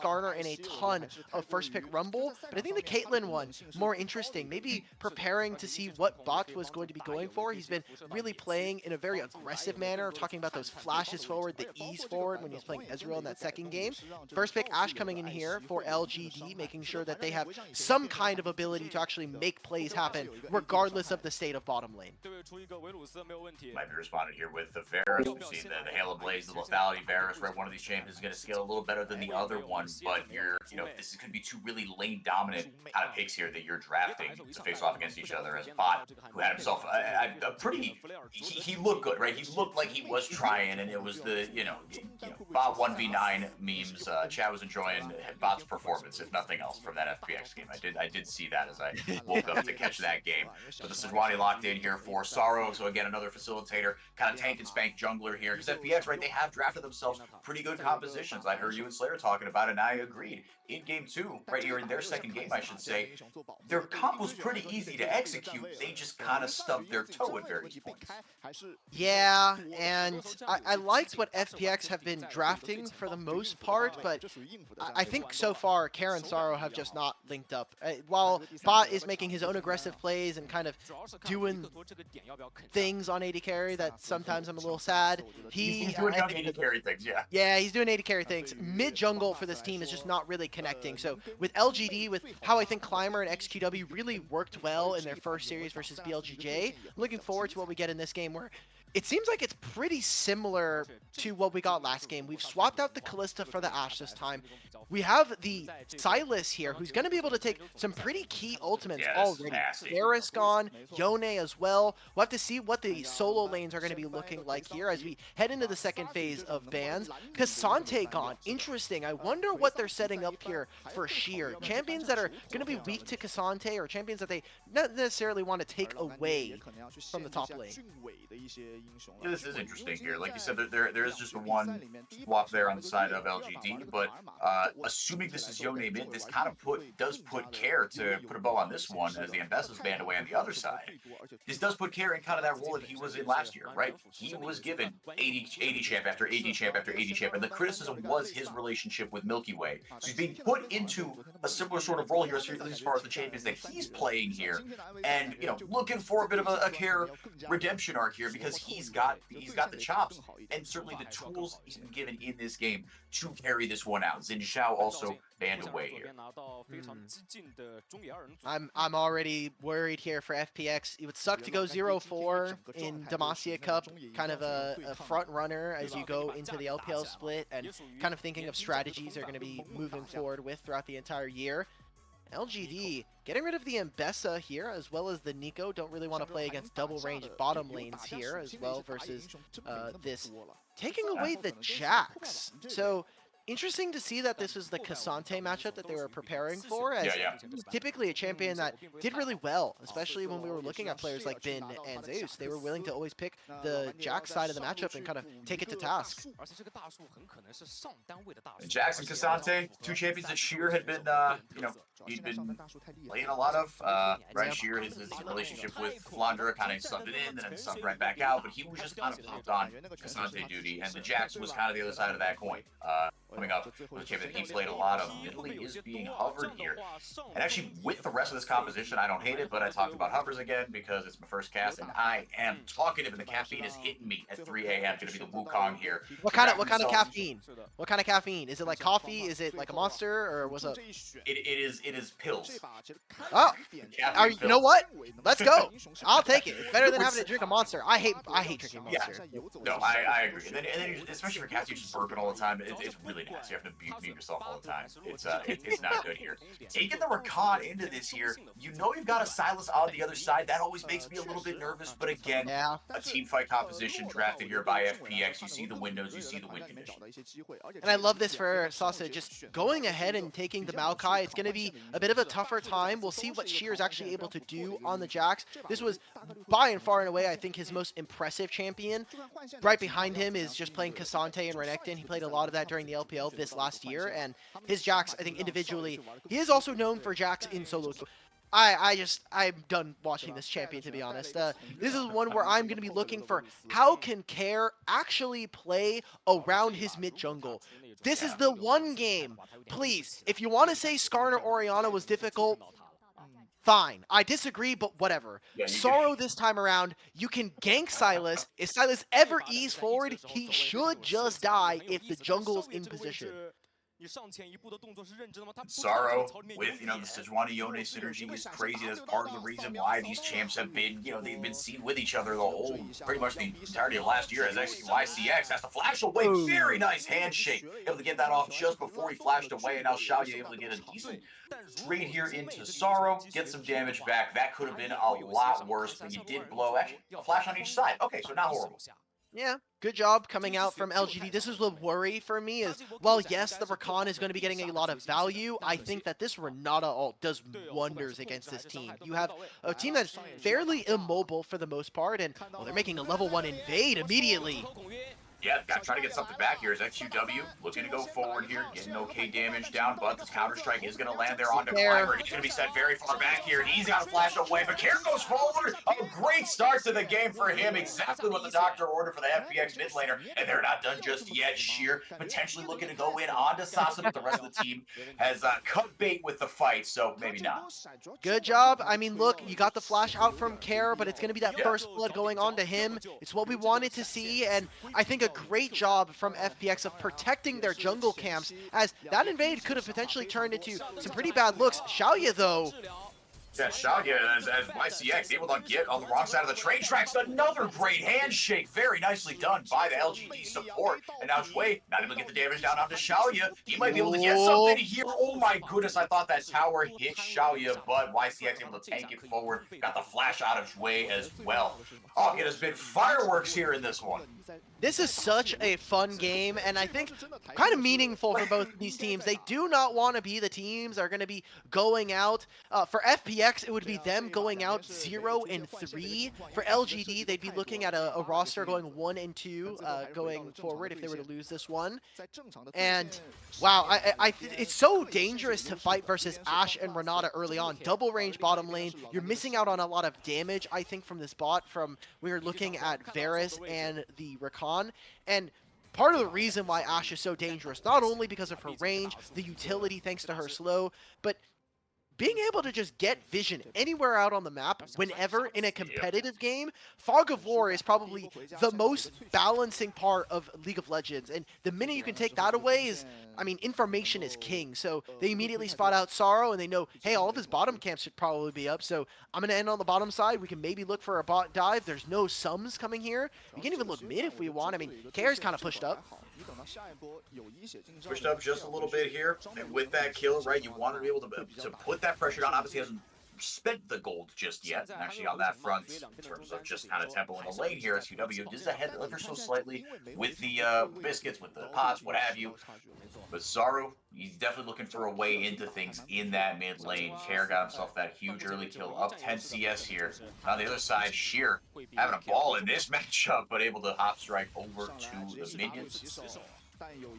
garner in a ton of first pick rumble, but I think the Caitlyn one more interesting, maybe preparing to see what bot was going to be going for. He's been really playing in a very aggressive manner, talking about those flashes forward, the ease forward when he was playing Ezreal in that second game. First pick Ashe coming in here for LGD, making sure that they have some kind of ability to actually make plays happen regardless of the state of bottom lane. Might be responded here with the Varus. We've seen the Halo Blaze, the Lethality Varus, right? One of these champions is going to scale a little better than the other one, but this is going to be two really lane dominant kind of picks here that you're drafting to face off against each other. As Bot, who had himself a pretty, he looked good, right? He looked like he was trying, and it was the Bot 1v9 memes. Chad was enjoying Bot's performance, if nothing else, from that FPX game. I did see that as I woke up to catch that game. But the Sejuani locked in here for Sorrow, so again another facilitator, kind of tank and spank jungler here. Because FPX, right, they have drafted themselves pretty good compositions. I heard you and Slayer talking about it, and I agreed. In game 2, right here in their second game, I should say, their comp was pretty easy to execute. They just kind of stubbed their toe at various points. Yeah, and I liked what FPX have been drafting for the most part, but I think so far Karen and Sorrow have just not linked up. While Bot is making his own aggressive plays and kind of doing things on AD carry that sometimes I'm a little sad. He's doing AD carry things, yeah. Yeah, he's doing AD carry things. Mid jungle for this team is just not really connecting. So with LGD, with how I think Climber and XQW really worked well in their first series versus BLGJ, I'm looking forward to what we get in this game where it seems like it's pretty similar to what we got last game. We've swapped out the Kalista for the Ashe this time. We have the Sylas here, who's going to be able to take some pretty key ultimates already. Varus gone, Yone as well. We'll have to see what the solo lanes are going to be looking like here as we head into the second phase of bans. Cassante gone. Interesting. I wonder what they're setting up here for Sheer. Champions that are going to be weak to Cassante, or champions that they not necessarily want to take away from the top lane. Yeah, this is interesting here. Like you said, there is just one swap there on the side of LGD, but assuming this is Yone mid, this kind of does put Care to put a bow on this one as the Ambessa's banned away on the other side. This does put Care in kind of that role that he was in last year, right? He was given 80 champ after 80 champ after 80 champ, and the criticism was his relationship with Milky Way. So he's being put into a similar sort of role here as far as the champions that he's playing here, and looking for a bit of a Care redemption arc here because he's got the chops and certainly the tools he's been given in this game to carry this one out. Xin Zhao also banned away here. I'm already worried here for FPX. It would suck to go 0-4 in Demacia Cup, kind of a front runner as you go into the LPL split, and kind of thinking of strategies they're going to be moving forward with throughout the entire year. LGD getting rid of the Ambessa here, as well as the Nico. Don't really want to play against double range bottom lanes here as well versus this. Taking away the Jax. So interesting to see that this was the Cassante matchup that they were preparing for, as typically a champion that did really well, especially when we were looking at players like Bin and Zeus. They were willing to always pick the Jax side of the matchup and kind of take it to task. Jax and Cassante, two champions that Sheer had been, he'd been playing a lot of. Right, Sheer, his relationship with Flandra kind of subbed it in, then subbed right back out, but he was just kind of popped on Cassante duty, and the Jax was kind of the other side of that coin. Coming up with a champion that he played a lot of. Italy is being hovered here. And actually, with the rest of this composition, I don't hate it, but I talked about hovers again because it's my first cast, and I am talkative, and the caffeine is hitting me at 3 a.m. Going to be the Wukong here. What kind of caffeine? What kind of caffeine? Is it like coffee? Is it like a Monster, or what's up? It is pills. Oh, you know what? Let's go. I'll take it. It's better than having to drink a Monster. I hate drinking Monster. Yeah. No, I agree. And then especially for cats, you're just burping all the time. It's really nasty. You have to mute yourself all the time. It's not good here. Taking the Rakan into this here, you've got a Sylas on the other side. That always makes me a little bit nervous. But again, a team fight composition drafted here by FPX. You see the windows, you see the win condition. And I love this for Sasi, just going ahead and taking the Maokai. It's going to be a bit of a tougher time. We'll see what Sheer is actually able to do on the Jax. This was by and far and away, I think, his most impressive champion. Right behind him is just playing Cassante and Renekton. He played a lot of that during the LPL this last year, and his Jax, I think individually, he is also known for Jax in solo. I'm done watching this champion, to be honest. This is one where I'm going to be looking for how can Care actually play around his mid jungle. This is Yeah. the one game, please, if you want to say Skarn or Orianna was difficult, fine. I disagree, but whatever. Yeah, you can. Sorrow this time around, you can gank Silas. If Silas ever ease forward, he should just die if the jungle's in position. Sorrow with, the Sejuani Yone synergy is crazy. That's part of the reason why these champs have been, they've been seen with each other the whole, pretty much the entirety of last year as YCX has to flash away. Very nice handshake. Able to get that off just before he flashed away, and now Shaoye able to get a decent trade here into Sorrow, get some damage back. That could have been a lot worse, but you did blow, actually, a flash on each side. Okay, so not horrible. Yeah, good job coming out from LGD. This is the worry for me is, while yes, the Rakan is going to be getting a lot of value, I think that this Renata ult does wonders against this team. You have a team that's fairly immobile for the most part, and well, they're making a level 1 invade immediately. Yeah, got to try to get something back here. Is XQW looking to go forward here, getting okay damage down, but this Counter-Strike is going to land there onto Climber. He's going to be set very far back here. He's got to flash away, but Care goes forward. A great start to the game for him. Exactly what the doctor ordered for the FPX mid laner, and they're not done just yet. Sheer potentially looking to go in onto Sasi, but the rest of the team has cut bait with the fight, so maybe not. Good job. I mean, look, you got the flash out from Care, but it's going to be that first blood going on to him. It's what we wanted to see, and I think a great job from FPX of protecting their jungle camps, as that invade could have potentially turned into some pretty bad looks. Shaoye, though, Yeah, Shaoye as YCX able to get on the wrong side of the train tracks. Another great handshake. Very nicely done by the LGD support. And now Jwei not able to get the damage down onto Shaoye. He might be able to get something here. Oh my goodness, I thought that tower hit Shaoye, but YCX able to tank it forward. Got the flash out of Jwei as well. Oh, it has been fireworks here in this one. this is such a fun game, and I think kind of meaningful for both of these teams. They do not want to be the teams that are going to be going out. For FPX, it would be them going out 0-3. For LGD, they'd be looking at a roster going 1-2 going forward if they were to lose this one. And wow, it's so dangerous to fight versus Ashe and Renata early on. Double range bottom lane. You're missing out on a lot of damage, I think, from this bot. From we were looking at Varus and the Rakan. And part of the reason why Ashe is so dangerous, not only because of her range, the utility thanks to her slow, but being able to just get vision anywhere out on the map, whenever in a competitive game, Fog of War is probably the most balancing part of League of Legends. And the minute you can take that away is, I mean, information is king. So they immediately spot out Sorrow and they know, hey, all of his bottom camps should probably be up. So I'm going to end on the bottom side. We can maybe look for a bot dive. There's no sums coming here. We can even look mid if we want. I mean, Kair's kind of pushed up. Pushed up just a little bit here, and with that kill, right, you want to be able to put that pressure on. Obviously, hasn't spent the gold just yet, and actually on that front, in terms of just kind of tempo in the lane here, SQW is ahead ever so slightly with the biscuits, with the pots, what have you. But Sorrow, he's definitely looking for a way into things in that mid lane. Care got himself that huge early kill, up 10 CS here. On the other side, Sheer having a ball in this matchup, but able to hop strike over to the minions.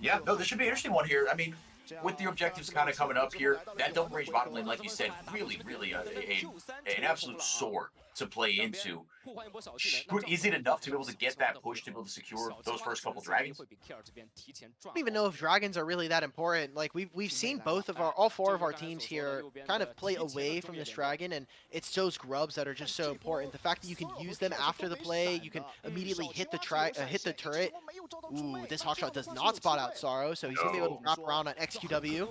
Yeah, no, this should be an interesting one here. I mean, with the objectives kind of coming up here, that double range bottom lane, like you said, really an absolute sword to play into. Is it enough to be able to get that push to be able to secure those first couple dragons? I don't even know if dragons are really that important. Like we've seen all four of our teams here kind of play away from this dragon, and it's those grubs that are just so important. The fact that you can use them after the play, you can immediately hit the turret. Ooh, this hotshot does not spot out Sorrow, so he's gonna be able to wrap around on XQW.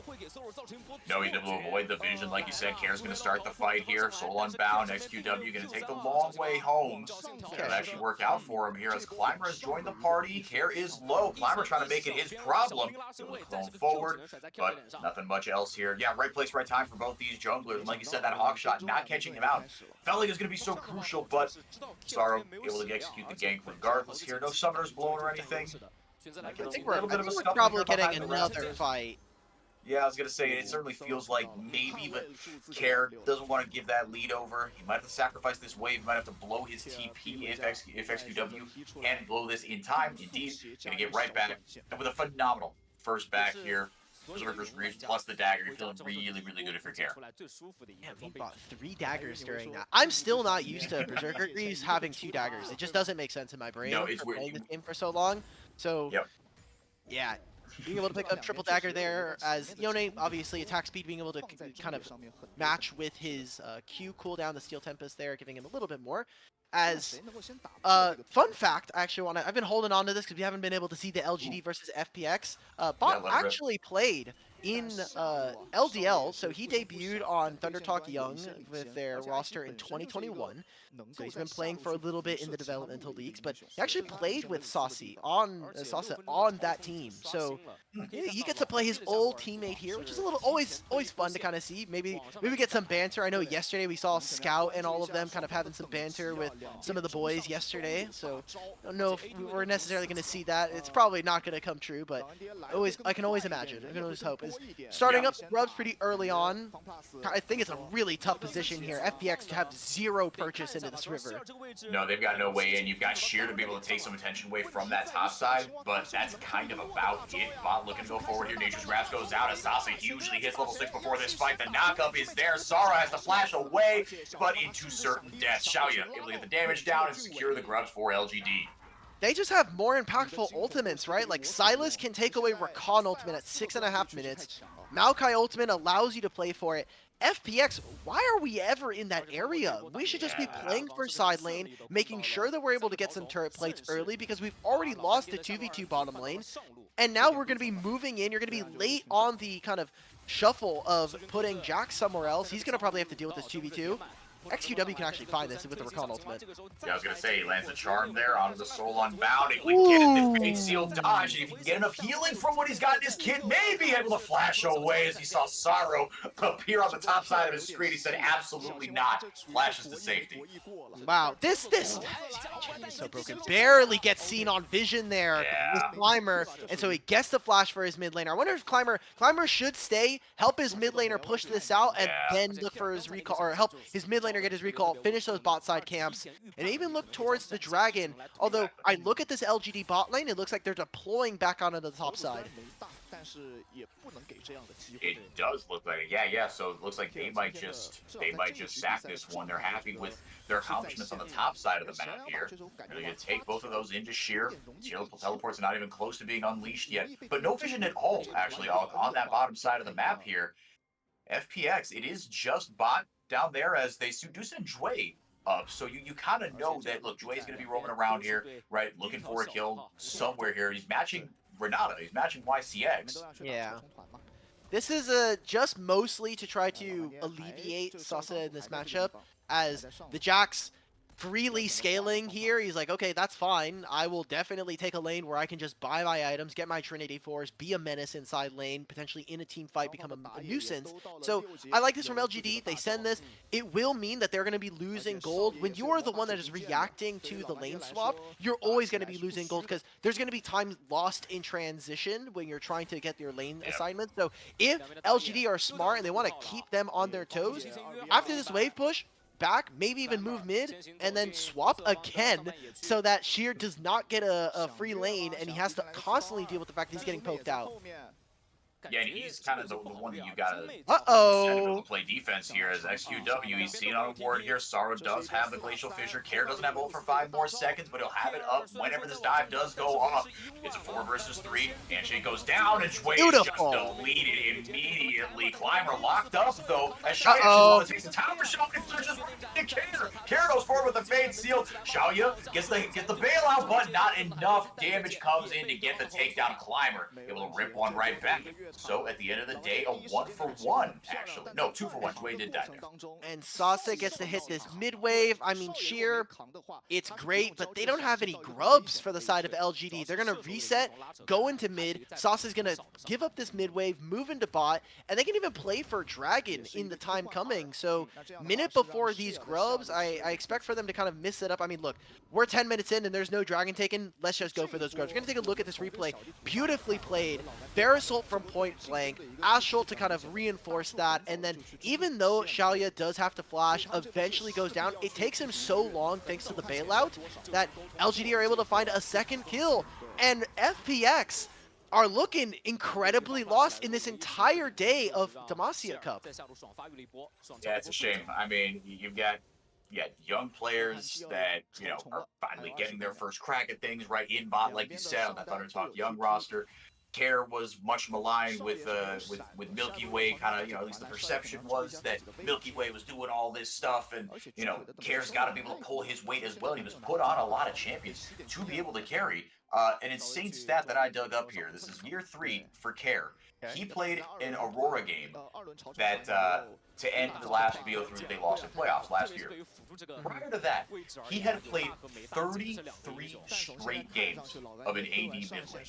No, he's able to avoid the vision, like you said. Care's gonna start the fight here. Soul unbound. XQW gonna take the long way home. It'll actually work out for him here as Climber has joined the party. Care is low. Climber trying to make it his problem. Going forward, but nothing much else here. Yeah, right place, right time for both these junglers. And like you said, that hawk shot not catching him out felt like it was going to be so crucial, but Sorrow able to execute the gank regardless here. No summoners blown or anything. I think we're probably getting another fight. Yeah, I was going to say, it certainly feels like maybe, but Care doesn't want to give that lead over. He might have to sacrifice this wave. He might have to blow his TP if XQW can blow this in time. Indeed, going to get right back with a phenomenal first back here Berserker's Greaves plus the dagger. You're feeling really, really good if you're Care. Yeah, we bought 3 daggers during that. I'm still not used to Berserker Greaves having 2 daggers. It just doesn't make sense in my brain No, it's for weird. playing this game for so long. So, Yep. yeah, being able to pick up triple dagger there as Yone, obviously attack speed, being able to kind of match with his Q cooldown, the Steel Tempest there, giving him a little bit more. As fun fact, I've been holding on to this because we haven't been able to see the LGD versus FPX. Bot actually played in LDL, so he debuted on Thunder Talk Young with their roster in 2021. So he's been playing for a little bit in the developmental leagues, but he actually played with Sasi on that team. So he gets to play his old teammate here, which is a little always fun to kind of see. Maybe get some banter. I know yesterday we saw Scout and all of them kind of having some banter with some of the boys yesterday. So I don't know if we're necessarily going to see that. It's probably not going to come true, but I can always imagine. I can always hope. Is starting up Grubs pretty early on. I think it's a really tough position here. FPX to have 0 purchase into this river. No, they've got no way in. You've got Sheer to be able to take some attention away from that top side, but that's kind of about it. Bot looking to go forward here. Nature's Grasp goes out as Sasi usually hits level 6 before this fight. The knockup is there. Sara has to flash away, but into certain death. Shaoye able to get the damage down and secure the Grubs for LGD. They just have more impactful ultimates, right? Like, Silas can take away Rakan ultimate at 6.5 minutes. Maokai ultimate allows you to play for it. FPX, why are we ever in that area? We should just be playing for side lane, making sure that we're able to get some turret plates early because we've already lost the 2v2 bottom lane. And now we're going to be moving in. You're going to be late on the kind of shuffle of putting Jack somewhere else. He's going to probably have to deal with this 2v2. XQW can actually find this with the Rakan ultimate. Yeah, I was going to say, he lands a charm there onto the Soul Unbound. He can get the Fate Seal dodge, and if he can get enough healing from what he's got in his kit, maybe able to flash away as he saw Sorrow appear on the top side of his screen. He said, absolutely not. Flashes to safety. Wow, this is so broken. Barely gets seen on vision there with Climber, and so he gets the flash for his mid laner. I wonder if Climber should stay, help his mid laner push this out, and then look for his recall, or help his mid laner get his recall, finish those bot side camps, and even look towards the dragon. Although I look at this LGD bot lane, it looks like they're deploying back onto the top side. It does look like it. Yeah. So it looks like they might just sack this one. They're happy with their accomplishments on the top side of the map here. They're going to take both of those into Sheer. Teleports are not even close to being unleashed yet, but no vision at all actually on that bottom side of the map here. FPX, it is just bot down there as they do send Jwei up. So you kind of know that, look, Jwei is going to be roaming around here, right, looking for a kill somewhere here. He's matching Renata. He's matching YCX. Yeah. This is just mostly to try to alleviate Sasa in this matchup, as the Jax freely scaling here. He's like, okay, that's fine. I will definitely take a lane where I can just buy my items, get my Trinity Force, be a menace inside lane, potentially in a team fight become a nuisance. So I like this from LGD. They send this. It will mean that they're going to be losing gold. When you are the one that is reacting to the lane swap, you're always going to be losing gold because there's going to be time lost in transition when you're trying to get your lane assignment. So if LGD are smart and they want to keep them on their toes, after this wave push, back, maybe even move mid, and then swap again so that Sheer does not get a free lane and he has to constantly deal with the fact that he's getting poked out. Yeah, and he's kind of the one that you gotta play defense here as XQW. He's seen on a ward here. Sorrow does have the Glacial Fissure. Care doesn't have ult for 5 more seconds, but he'll have it up whenever this dive does go off. It's a 4 versus 3. Handshake goes down, and Jwei is just deleted immediately. Climber locked up, though, as Shaoye takes the tower shot and flashes right into Care. Care goes forward with the Fade Seal. Shaoye gets the bailout, but not enough damage comes in to get the takedown. Climber able to rip one right back. So at the end of the day, a 1-for-1, actually. No, 2-for-1. Jwei did die there. And Sasa gets to hit this mid-wave. I mean, Sheer, it's great, but they don't have any grubs for the side of LGD. They're going to reset, go into mid. Sasa's going to give up this mid-wave, move into bot, and they can even play for Dragon in the time coming. So minute before these grubs, I expect for them to kind of miss it up. I mean, look, we're 10 minutes in and there's no Dragon taken. Let's just go for those grubs. We're going to take a look at this replay. Beautifully played. Verisult from point blank. Astral to kind of reinforce that. And then even though Shaoye does have to flash, eventually goes down, it takes him so long thanks to the bailout that LGD are able to find a second kill. And FPX, are looking incredibly lost in this entire day of Demacia Cup. Yeah, it's a shame. I mean, you've got young players that, you know, are finally getting their first crack at things right in bot, like you said, on that Thunder Talk Young roster. Care was much maligned with Milky Way, kind of, you know, at least the perception was that Milky Way was doing all this stuff, and you know, Care's got to be able to pull his weight as well. He was put on a lot of champions to be able to carry. An insane stat that I dug up here. This is year 3 for Care. He played an Aurora game that to end the last VO3 that they lost in playoffs last year. Prior to that, he had played 33 straight games of an AD mid lane.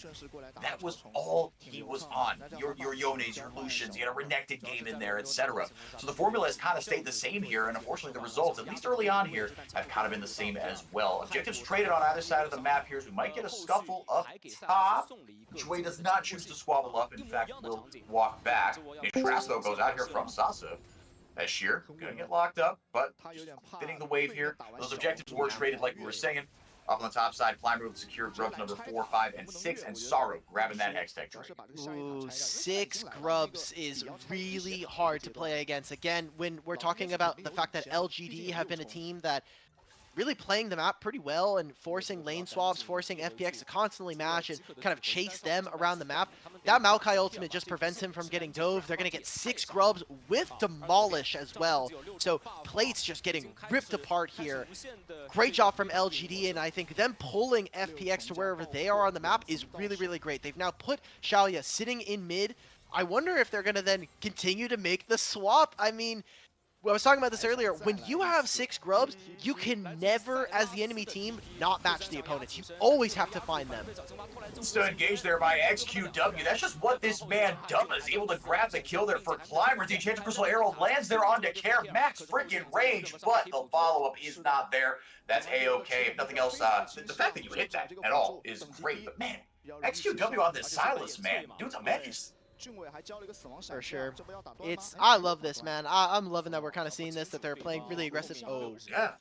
That was all he was on. Your Yones, your Lucians, he had a Renekton game in there, etc. So the formula has kind of stayed the same here, and unfortunately the results, at least early on here, have kind of been the same as well. Objectives traded on either side of the map here, so we might get a scuffle up top. Jwei does not choose to squabble up, in fact, will walk back. Trash, though, goes out here from Sasi. As Sheer, gonna get locked up, but just fitting the wave here. Those objectives were traded like we were saying. Up on the top side, Climber with secure grubs number 4, 5, and 6, and Sorrow grabbing that X-Tech trade. Ooh, 6 grubs is really hard to play against. Again, when we're talking about the fact that LGD have been a team that really playing the map pretty well and forcing lane swaps, forcing FPX to constantly match and kind of chase them around the map. That Maokai ultimate just prevents him from getting dove. They're going to get 6 grubs with Demolish as well. So plates just getting ripped apart here. Great job from LGD, and I think them pulling FPX to wherever they are on the map is really, really great. They've now put Shaoye sitting in mid. I wonder if they're going to then continue to make the swap. I mean, I was talking about this earlier. When you have 6 grubs, you can never, as the enemy team, not match the opponents. You always have to find them. Still engaged there by XQW. That's just what this man does. Able to grab the kill there for Climber. The Enchanted Crystal Arrow lands there onto Care. Max freaking range, but the follow-up is not there. That's A-okay. If nothing else, the fact that you hit that at all is great. But man, XQW on this Silas, man. Dude's a menace. For sure. I love this, man. I'm loving that we're kind of seeing this, that they're playing really aggressive. Oh, yeah.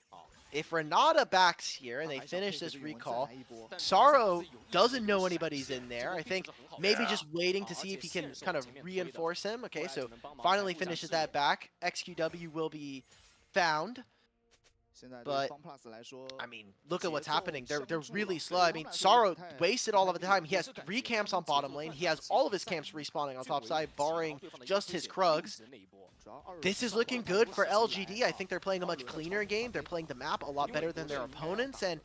If Renata backs here and they finish this recall, Sorrow doesn't know anybody's in there. I think maybe just waiting to see if he can kind of reinforce him. Okay, so finally finishes that back. XQW will be found. But, I mean, look at what's happening. They're really slow. I mean, Sorrow wasted all of the time. He has 3 camps on bottom lane. He has all of his camps respawning on top side, barring just his Krugs. This is looking good for LGD. I think they're playing a much cleaner game. They're playing the map a lot better than their opponents, and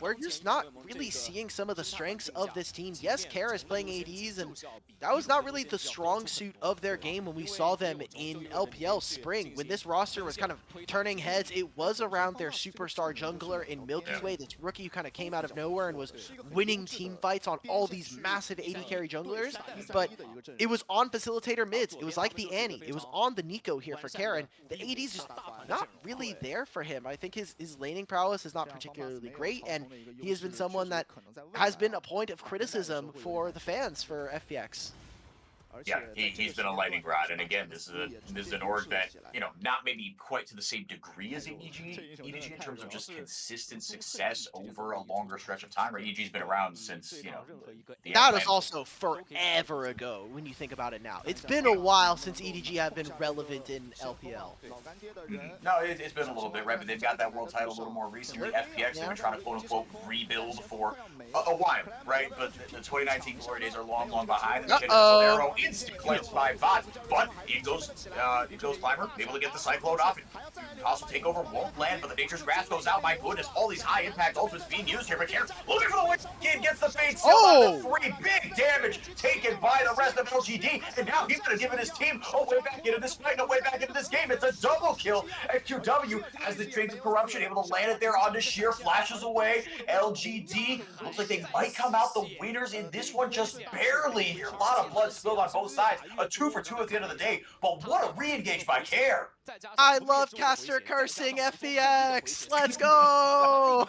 we're just not really seeing some of the strengths of this team. Yes, Care is playing ADs, and that was not really the strong suit of their game when we saw them in LPL Spring. When this roster was kind of turning heads, it was around their superstar jungler in Milky Way, this rookie who kind of came out of nowhere and was winning team fights on all these massive AD carry junglers, but it was on facilitator mids. It was like the Annie. It was on the Nico here for Karen. The AD's just not really there for him. I think his laning prowess is not particularly great, and he has been someone that has been a point of criticism for the fans for FPX. Yeah, he's been a lightning rod, and again, this is an org that, you know, not maybe quite to the same degree as EDG in terms of just consistent success over a longer stretch of time. Right, EDG's been around since, you know, that was also forever ago when you think about it now. It's been a while since EDG have been relevant in LPL. No, it's been a little bit, right? But they've got that world title a little more recently. FPX, they've been trying to quote-unquote rebuild for a while, right? But the 2019 glory days are long, long behind. Arrow instant cleanse by bot, but it goes Climber, able to get the Cyclone off. Also takeover won't land, but the Nature's Grasp goes out. My goodness, all these high impact ultimates being used here. But here, looking for the win, kid gets the fade. Oh! 3 big damage taken by the rest of LGD, and now he's gonna give it his team a way back into this fight, a way back into this game. It's a double kill. XQW has the trains of corruption, able to land it there onto Sheer, flashes away. LGD looks like they might come out the winners in this one just barely here. A lot of blood spilled on both sides. A 2 for 2 at the end of the day, but what a re-engage by Care. I love caster cursing FPX. Let's go.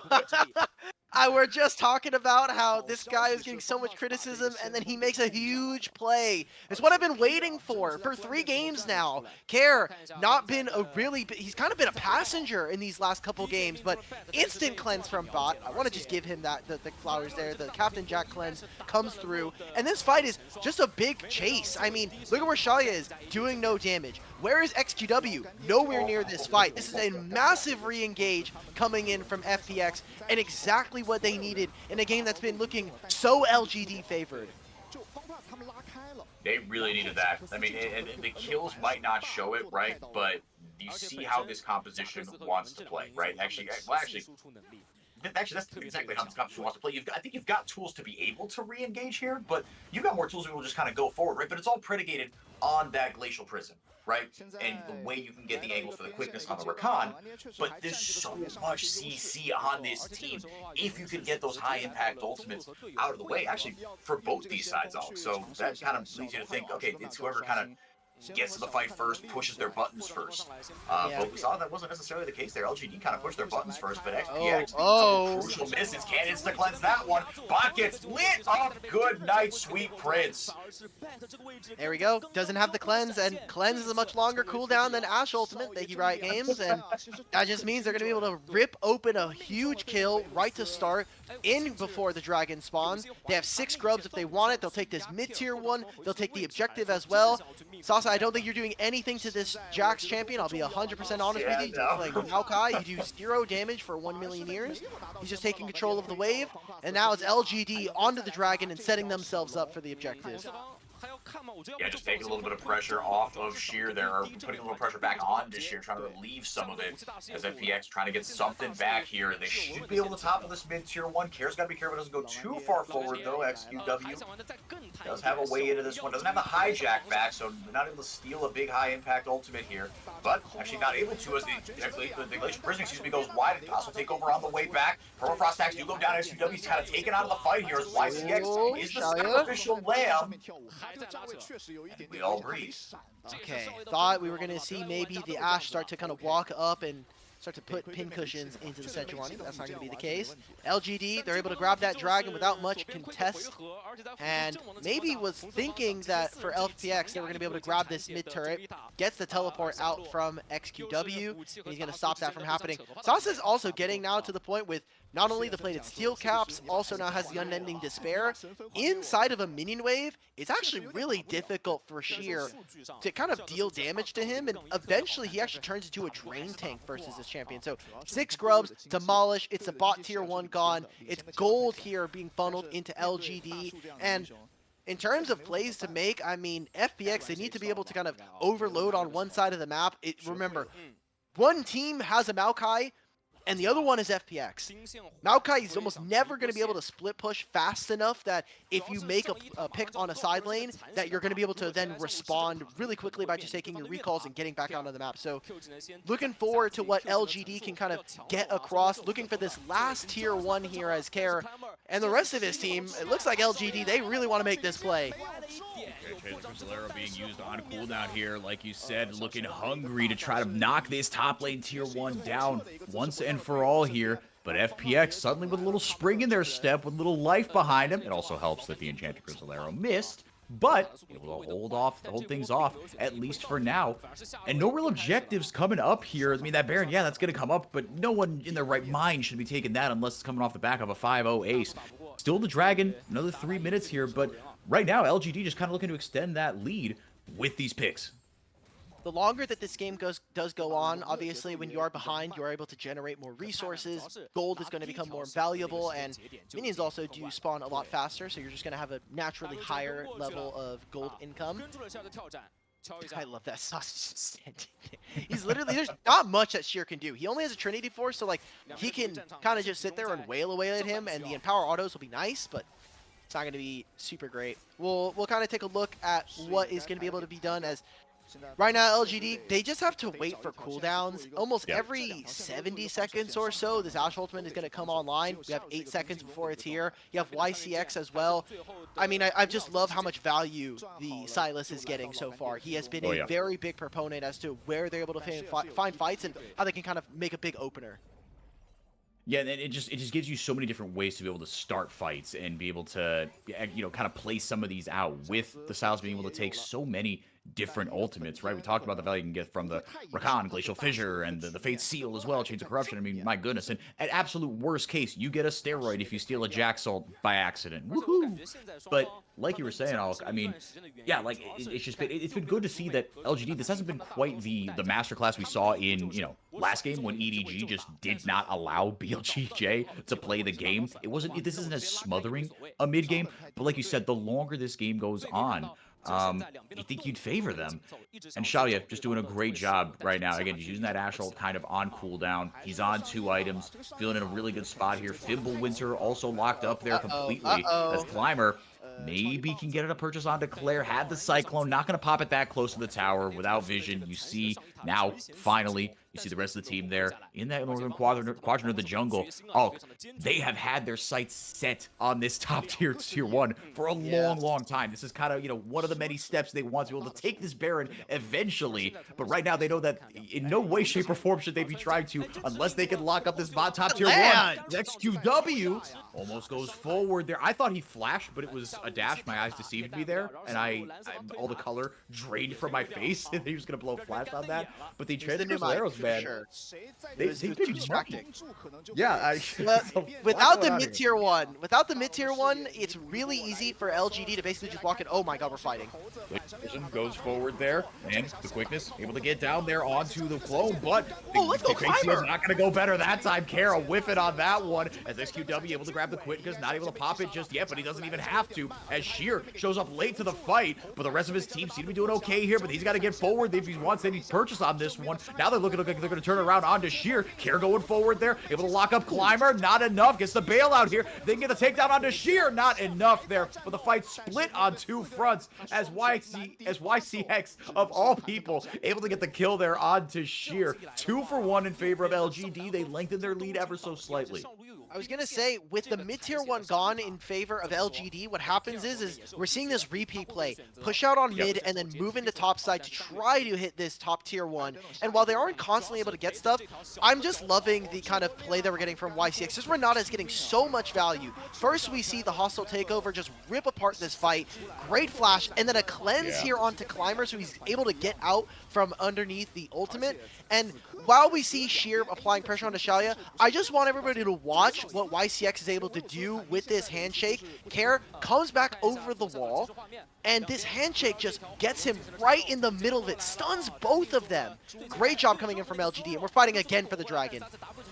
We're just talking about how this guy is getting so much criticism, and then he makes a huge play. It's what I've been waiting for 3 games now. Care not been a he's kind of been a passenger in these last couple games, but instant cleanse from bot. I want to just give him the flowers there. The Captain Jack cleanse comes through, and this fight is just a big chase. I mean, look at where Shaoye is, doing no damage. Where is XQW? Nowhere near this fight. This is a massive re-engage coming in from FPX, and exactly what they needed in a game that's been looking so LGD favored. They really needed that. I mean, the kills might not show it, right? But you see how this composition wants to play, right? Actually, that's exactly how this competition wants to play. I think you've got tools to be able to re-engage here, but you've got more tools that will just kind of go forward, right? But it's all predicated on that Glacial Prison, right? And the way you can get the angles for the quickness on the Rakan. But there's so much CC on this team. If you can get those high-impact ultimates out of the way, actually, for both these sides, Alk. So that kind of leads you to think, okay, it's whoever kind of gets to the fight first, pushes their buttons first. But we saw that wasn't necessarily the case there. LGD kind of pushed their buttons first, but FPX, crucial misses, can't insta-cleanse that one. Bot gets lit up. Good night, sweet prince. There we go. Doesn't have the cleanse, and cleanse is a much longer cooldown than Ashe Ultimate. Thank you, Riot Games, and that just means they're going to be able to rip open a huge kill right to start in before the dragon spawns. They have 6 grubs if they want it. They'll take this mid-tier one. They'll take the objective as well. Sasi, I don't think you're doing anything to this Jax champion. I'll be 100% honest with you. You're playing Maokai. You do 0 damage for 1 million years. He's just taking control of the wave. And now it's LGD onto the dragon and setting themselves up for the objective. Yeah, just taking a little bit of pressure off of Sheer there, or putting a little pressure back onto Sheer, trying to relieve some of it as FPX trying to get something back here. They should be able to topple this mid-tier 1. Care's got to be careful, doesn't go too far forward though. XQW does have a way into this one, doesn't have the hijack back, so not able to steal a big high-impact ultimate here, but actually not able to as the Glacial Prison, goes wide and also take over on the way back. Permafrost attacks do go down. XQW's kind of taken out of the fight here as YCX is the sacrificial lamb. We all agree. Okay, thought we were going to see maybe the Ashe start to kind of walk up and start to put pin cushions into the Sejuani. That's not going to be the case. LGD, they're able to grab that dragon without much contest, and maybe was thinking that for FPX they were going to be able to grab this mid turret, gets the teleport out from XQW, and he's going to stop that from happening. Sasi is also getting now to the point with not only the plated steel caps, also now has the unending despair. Inside of a minion wave, it's actually really difficult for Sheer to kind of deal damage to him, and eventually he actually turns into a drain tank versus this champion. So 6 grubs, demolish, it's a bot tier 1 gone, it's gold here being funneled into LGD, and in terms of plays to make, I mean, FPX, they need to be able to kind of overload on one side of the map. Remember, one team has a Maokai, and the other one is FPX. Maokai is almost never going to be able to split push fast enough that if you make a pick on a side lane, that you're going to be able to then respond really quickly by just taking your recalls and getting back onto the map. So looking forward to what LGD can kind of get across, looking for this last tier 1 here as Care, and the rest of his team, it looks like LGD, they really want to make this play. Solero being used on cooldown here, like you said, looking hungry to try to knock this top lane tier 1 down once and for all here. But FPX suddenly with a little spring in their step, with a little life behind him. It also helps that the Enchanted Grizzlero missed, but able to hold things off, at least for now. And no real objectives coming up here. I mean, that Baron, yeah, that's going to come up, but no one in their right mind should be taking that unless it's coming off the back of a 5-0 ace. Still the Dragon, another 3 minutes here, but right now, LGD just kind of looking to extend that lead with these picks. The longer that this game does go on, obviously, when you are behind, you are able to generate more resources. Gold is going to become more valuable, and minions also do spawn a lot faster, so you're just going to have a naturally higher level of gold income. I love that Sasi. He's literally, there's not much that Sheer can do. He only has a Trinity Force, so like he can kind of just sit there and wail away at him, and the Empower autos will be nice, but it's not going to be super great. We'll kind of take a look at what is going to be able to be done, as right now LGD, they just have to wait for cooldowns. Almost every 70 seconds or so, this Ashe Ultimate is going to come online. We have 8 seconds before it's here. You have YCX as well. I mean, I just love how much value the Silas is getting so far. He has been a very big proponent as to where they're able to find fights and how they can kind of make a big opener. Yeah, and it just gives you so many different ways to be able to start fights and be able to, you know, kind of play some of these out with the styles being able to take so many different ultimates, right? We talked about the value you can get from the Rakan, Glacial Fissure, and the Fate Seal as well, Chains of Corruption. I mean, my goodness. And at absolute worst case, you get a steroid if you steal a Jaxalt by accident. Woohoo! But like you were saying, Alk, I mean, yeah, like, it's been good to see that LGD, this hasn't been quite the masterclass we saw in, you know, last game when EDG just did not allow BLGJ to play the game. This isn't as smothering a mid game, but like you said, the longer this game goes on, you think you'd favor them. And Shaoye just doing a great job right now. Again, he's using that Ash ult kind of on cooldown. He's on 2 items, feeling in a really good spot here. Fimbulwinter also locked up there completely as Climber maybe can get it a purchase onto Claire. Had the Cyclone, not going to pop it that close to the tower without vision. You see now, finally, you see the rest of the team there in that northern quadrant of the jungle. Oh, they have had their sights set on this top tier 1 for a long time. This is kind of, you know, one of the many steps they want to be able to take this Baron eventually. But right now they know that in no way, shape, or form should they be trying to unless they can lock up this top tier 1. XQW almost goes forward there. I thought he flashed, but it was a dash. My eyes deceived me there, and all the color drained from my face. He was gonna blow a flash on that, but they traded the arrows, man. Sure. They've been distracting. Yeah, without the mid-tier one, it's really easy for LGD to basically just walk in. Oh my god, we're fighting. Vision goes forward there, and the quickness able to get down there onto the clone, but let's go Climber. Not going to go better that time. Kara whiff it on that one as XQW able to grab the quit because not able to pop it just yet, but he doesn't even have to as Sheer shows up late to the fight, but the rest of his team seem to be doing okay here, but he's got to get forward if he wants any purchase on this one. Now they're looking like they're going to turn around onto Sheer. Kara going forward there, able to lock up Climber, not enough, gets the bailout here. They can get the takedown onto Sheer, not enough there, but the fight split on 2 fronts as YCX of all people able to get the kill there onto Sheer. 2 for 1 in favor of LGD. They lengthened their lead ever so slightly. I was going to say, with the mid-tier 1 gone in favor of LGD, what happens is we're seeing this repeat play. Push out on mid and then move into top side to try to hit this top tier 1. And while they aren't constantly able to get stuff, I'm just loving the kind of play that we're getting from YCX. This Renata is getting so much value. First, we see the hostile takeover just rip apart this fight. Great flash, and then a cleanse here onto Climber, so he's able to get out from underneath the ultimate. And while we see Sheer applying pressure onto Shaoye, I just want everybody to watch what YCX is able to do with this handshake. Care comes back over the wall, and this handshake just gets him right in the middle of it, stuns both of them. Great job coming in from LGD, and we're fighting again for the dragon.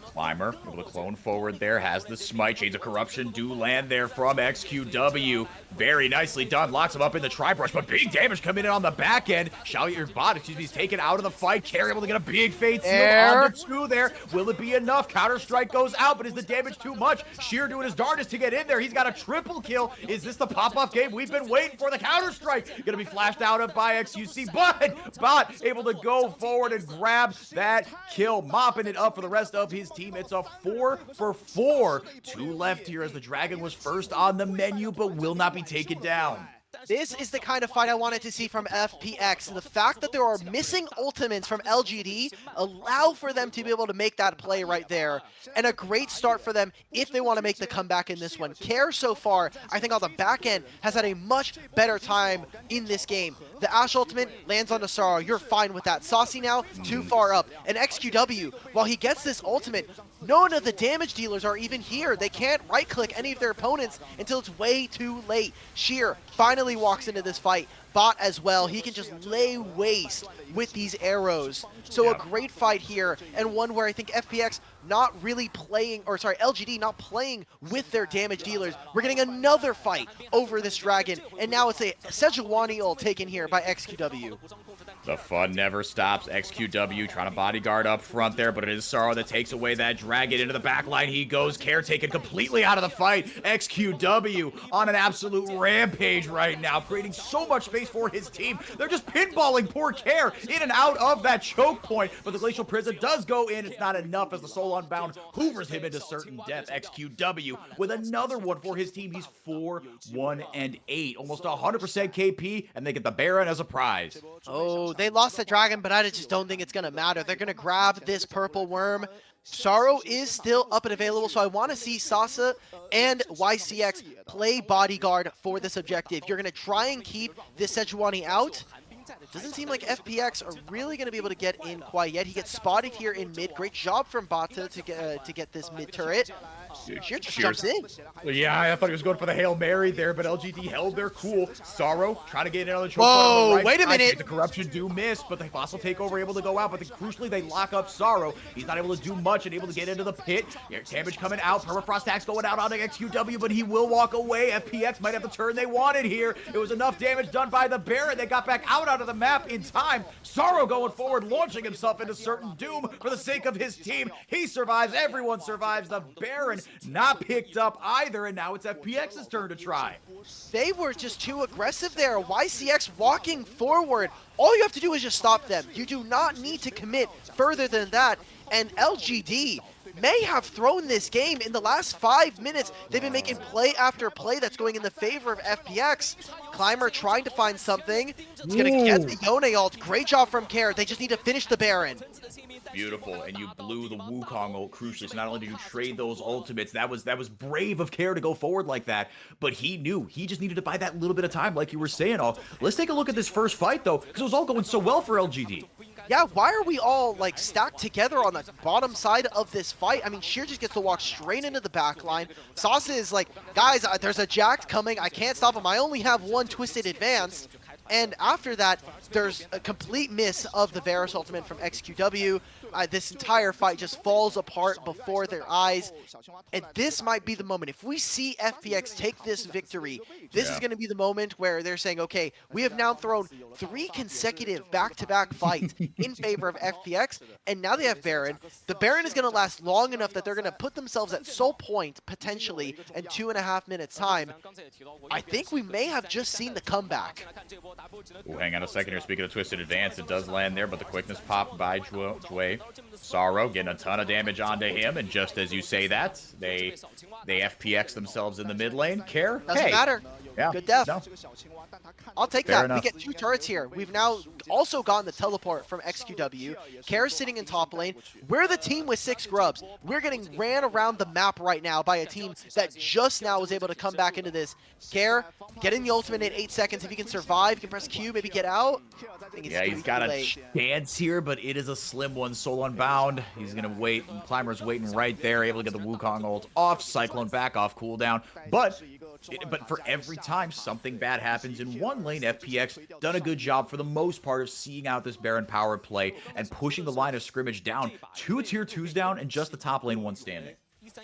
Climber able to clone forward there, has the smite. Chains of Corruption do land there from XQW. Very nicely done, locks him up in the tri-brush, but big damage coming in on the back end. Shaoye, he's taken out of the fight. Carry able to get a big fade seal on the 2 there. Will it be enough? Counter-strike goes out, but is the damage too much? Sheer doing his darndest to get in there. He's got a triple kill. Is this the pop-off game we've been waiting for? The counter-strike gonna be flashed out of by XUC, but Bot able to go forward and grab that kill, mopping it up for the rest of his team. It's a 4 for 4. 2 left here as the Dragon was first on the menu, but will not be taken down. This is the kind of fight I wanted to see from FPX. The fact that there are missing ultimates from LGD allow for them to be able to make that play right there. And a great start for them if they want to make the comeback in this one. Care so far, I think on the back end, has had a much better time in this game. The Ashe ultimate lands on Nasara. You're fine with that. Sasi now too far up. And XQW, while he gets this ultimate, none of the damage dealers are even here. They can't right-click any of their opponents until it's way too late. Sheer finally walks into this fight. Bot as well. He can just lay waste with these arrows. So a great fight here, and one where I think FPX not really playing, or sorry, LGD not playing with their damage dealers. We're getting another fight over this dragon, and now it's a Sejuani ult taken here by XQW. The fun never stops. XQW trying to bodyguard up front there, but it is Sorrow that takes away that dragon. Into the back line he goes. Care taken completely out of the fight. XQW on an absolute rampage right now, creating so much space for his team. They're just pinballing poor Care in and out of that choke point, but the Glacial Prison does go in. It's not enough as the Soul Unbound hoovers him into certain death. XQW with another one for his team. He's 4-1-8, almost 100% KP, and they get the Baron as a prize. Oh, they lost the dragon, but I just don't think it's going to matter. They're going to grab this purple worm. Sorrow is still up and available, so I want to see Sasi and YCX play bodyguard for this objective. You're going to try and keep this Sejuani out. Doesn't seem like FPX are really going to be able to get in quite yet. He gets spotted here in mid. Great job from Bata to get this mid turret. Sheer just jumps in. Yeah, I thought he was going for the Hail Mary there, but LGD held their cool. Sorrow trying to get another choke. Whoa, wait a minute. The corruption do miss, but the fossil takeover able to go out. But crucially, they lock up Sorrow. He's not able to do much and able to get into the pit. Damage coming out. Permafrost axe going out on the XQW, but he will walk away. FPX might have the turn they wanted here. It was enough damage done by the Baron. They got back out of the map in time. Sorrow going forward, launching himself into certain doom for the sake of his team. He survives. Everyone survives. The Baron not picked up either, and now it's FPX's turn to try. They were just too aggressive there. YCX walking forward. All you have to do is just stop them. You do not need to commit further than that. And LGD may have thrown this game in the last 5 minutes. They've been making play after play that's going in the favor of FPX. Climber trying to find something. It's going to get the Yone ult. Great job from Care. They just need to finish the Baron. Beautiful, and you blew the Wukong ult crucially. So not only did you trade those ultimates, that was brave of Care to go forward like that, but he knew he just needed to buy that little bit of time, like you were saying. Let's take a look at this first fight though, because it was all going so well for LGD. Yeah, why are we all like stacked together on the bottom side of this fight? I mean, Sheer just gets to walk straight into the back line. Sasi is like, guys, there's a Jack coming. I can't stop him. I only have one Twisted Advance. And after that, there's a complete miss of the Varus ultimate from XQW. This entire fight just falls apart before their eyes. And this might be the moment. If we see FPX take this victory, this is going to be the moment where they're saying, okay, we have now thrown 3 consecutive back-to-back fights in favor of FPX, and now they have Baron. The Baron is going to last long enough that they're going to put themselves at soul point, potentially, in 2.5 minutes time. I think we may have just seen the comeback. Ooh, hang on a second here. Speaking of Twisted Advance, it does land there, but the quickness popped by Jwei. Sorrow getting a ton of damage onto him, and just as you say that, they FPX themselves in the mid lane. Care? Doesn't matter. Yeah. Good def. No. I'll take Fair that. enough. We get 2 turrets here. We've now also gotten the teleport from XQW. Care sitting in top lane. We're the team with 6 grubs. We're getting ran around the map right now by a team that just now was able to come back into this. Care, getting the ultimate in 8 seconds. If he can survive, he can press Q, maybe get out. Yeah, he's got a chance here, but it is a slim one. Soul Unbound. He's going to wait, and Climber's waiting right there, able to get the Wukong ult off. Cyclone back off cooldown. But for every time something bad happens in one lane, FPX done a good job for the most part of seeing out this Baron power play and pushing the line of scrimmage down. 2 tier 2s down and just the top lane 1 standing.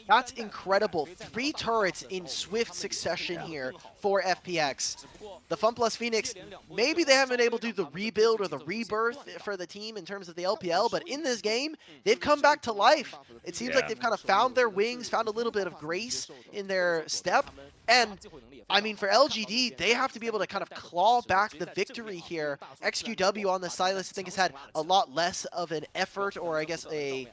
That's incredible. 3 turrets in swift succession here for FPX. The FunPlus Phoenix, maybe they haven't been able to do the rebuild or the rebirth for the team in terms of the LPL, but in this game, they've come back to life. It seems like they've kind of found their wings, found a little bit of grace in their step. And, I mean, for LGD, they have to be able to kind of claw back the victory here. XQW on the Silas, I think, has had a lot less of an effort, or I guess a